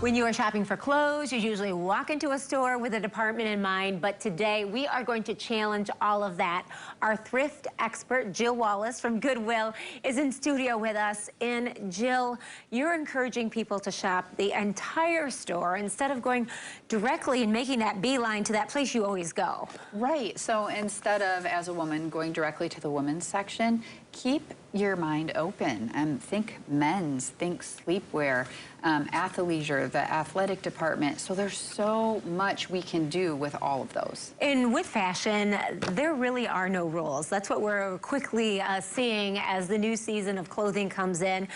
When you are shopping for clothes, you usually walk into a store with a department in mind, but today we are going to challenge all of that. Our thrift expert, Jill Wallace from Goodwill, is in studio with us. And Jill, you're encouraging people to shop the entire store instead of going directly and making that beeline to that place you always go. Right, so instead of, as a woman, going directly to the women's section, keep your mind open and think men's, think sleepwear, athleisure, the athletic department. So there's so much we can do with all of those. And with fashion, there really are no rules. That's what we're quickly seeing as the new season of clothing comes in.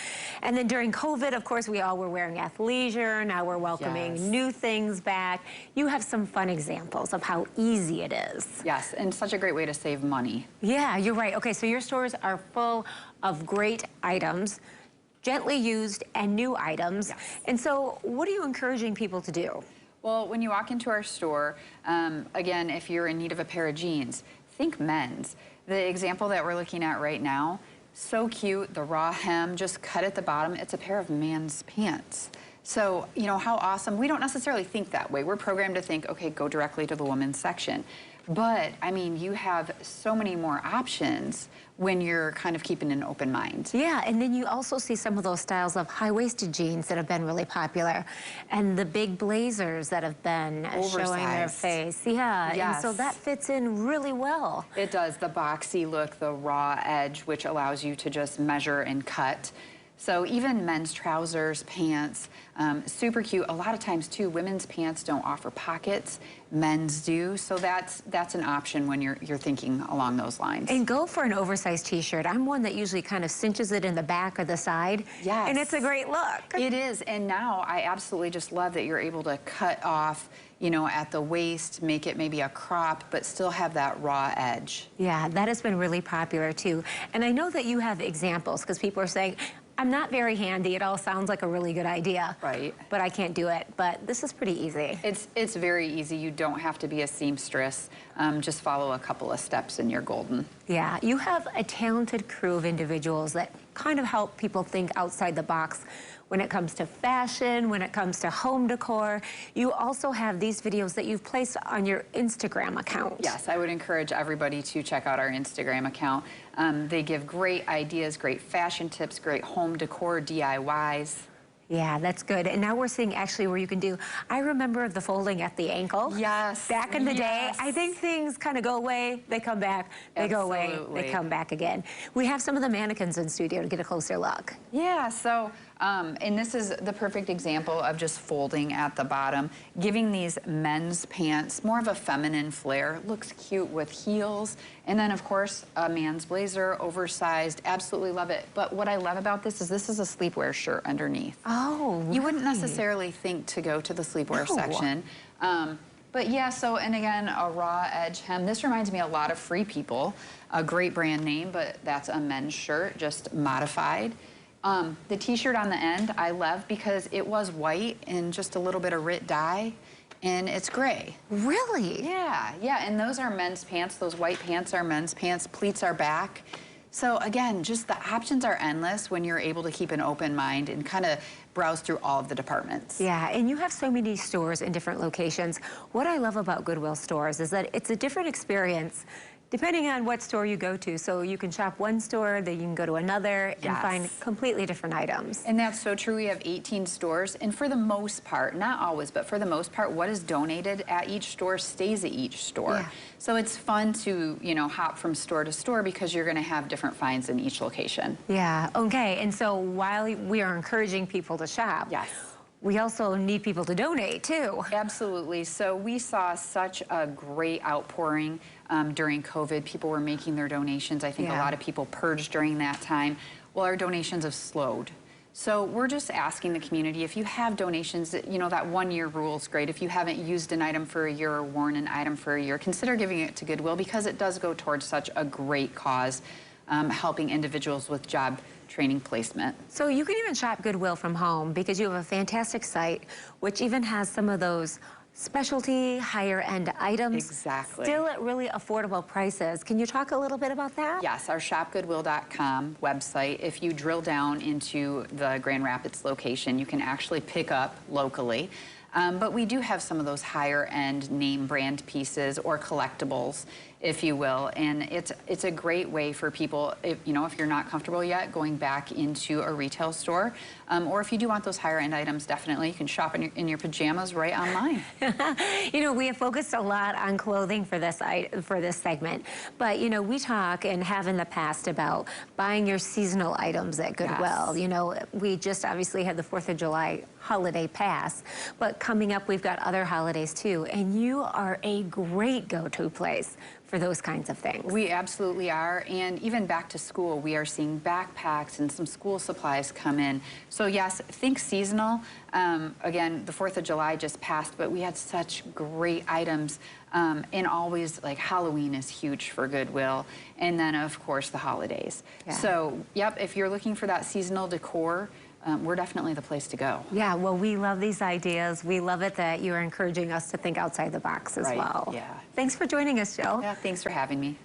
And then during COVID, of course, we all were wearing athleisure. Now we're welcoming new things back. You have some fun examples of how easy it is. Yes, and such a great way to save money. Yeah, you're right. Okay, so your stores are full of great items, gently used and new items. Yes. And so what are you encouraging people to do? Well, when you walk into our store, again, if you're in need of a pair of jeans, think men's. The example that we're looking at right now, so cute, the raw hem, just cut at the bottom. It's a pair of man's pants. So, you know, how awesome. We don't necessarily think that way. We're programmed to think, okay, go directly to the women's section. But, I mean, you have so many more options when you're kind of keeping an open mind. Yeah, and then you also see some of those styles of high-waisted jeans that have been really popular, and the big blazers that have been showing their face. Yeah, yes. And so that fits in really well. It does, the boxy look, the raw edge, which allows you to just measure and cut. So even men's trousers, pants, super cute. A lot of times too, women's pants don't offer pockets, men's do. So that's an option when you're thinking along those lines. And go for an oversized t-shirt. I'm one that usually kind of cinches it in the back or the side. Yes. And it's a great look. It is, and now I absolutely just love that you're able to cut off, you know, at the waist, make it maybe a crop, but still have that raw edge. Yeah, that has been really popular too. And I know that you have examples because people are saying, I'm not very handy. It all sounds like a really good idea. Right. But I can't do it. But this is pretty easy. It's very easy. You don't have to be a seamstress. Just follow a couple of steps and you're golden. Yeah, you have a talented crew of individuals that kind of help people think outside the box when it comes to fashion, when it comes to home decor. You also have these videos that you've placed on your Instagram account. Yes, I would encourage everybody to check out our Instagram account. They give great ideas, great fashion tips, great home decor DIYs. Yeah, that's good. And now we're seeing actually where you can do, I remember the folding at the ankle. Yes. Back in the day, I think things kind of go away, they come back, they go away, they come back again. We have some of the mannequins in studio to get a closer look. Yeah, so, and this is the perfect example of just folding at the bottom, giving these men's pants more of a feminine flair. Looks cute with heels. And then, of course, a man's blazer, oversized, absolutely love it. But what I love about this is a sleepwear shirt underneath. Oh, You wouldn't necessarily think to go to the sleepwear section. But yeah, so, and again, a raw edge hem. This reminds me a lot of Free People, a great brand name, but that's a men's shirt, just modified. The t-shirt on the end, I love because it was white and just a little bit of RIT dye, and it's gray. really? Yeah, yeah, and those are men's pants. Those white pants are men's pants. Pleats are back. So again, just the options are endless when you're able to keep an open mind and kind of browse through all of the departments. Yeah, and you have so many stores in different locations. What I love about Goodwill stores is that it's a different experience depending on what store you go to. So you can shop one store, then you can go to another and find completely different items. And that's so true. We have 18 stores, and for the most part, not always, but for the most part, what is donated at each store stays at each store. Yeah. So it's fun to, you know, hop from store to store because you're going to have different finds in each location. Yeah, okay. And so while we are encouraging people to shop, Yes. we also need people to donate too. Absolutely. So we saw such a great outpouring during COVID. People were making their donations. I think a lot of people purged during that time. Well, our donations have slowed. So we're just asking the community, if you have donations, you know, that 1 year rule is great. If you haven't used an item for a year or worn an item for a year, consider giving it to Goodwill because it does go towards such a great cause, helping individuals with job training placement. So you can even shop Goodwill from home because you have a fantastic site, which even has some of those specialty, higher end items. Exactly. Still at really affordable prices. Can you talk a little bit about that? Yes, our shopgoodwill.com website, if you drill down into the Grand Rapids location, you can actually pick up locally. But we do have some of those higher end name brand pieces or collectibles, if you will, and it's a great way for people, if you're not comfortable yet going back into a retail store, or if you do want those higher end items, definitely you can shop in your pajamas right online. We have focused a lot on clothing for this segment, but we talk and have in the past about buying your seasonal items at Goodwill. Yes. We just obviously had the 4th of July holiday pass, but coming up we've got other holidays too, and you are a great go-to place for those kinds of things. We absolutely are, and even back to school, we are seeing backpacks and some school supplies come in. So yes, think seasonal. Again, the 4th of July just passed, but we had such great items, and always, like, Halloween is huge for Goodwill, and then of course the holidays. Yeah. So yep, if you're looking for that seasonal decor, we're definitely the place to go. Yeah, well, we love these ideas. We love it that you're encouraging us to think outside the box as well. Yeah. Thanks for joining us, Jill. Yeah, thanks for having me.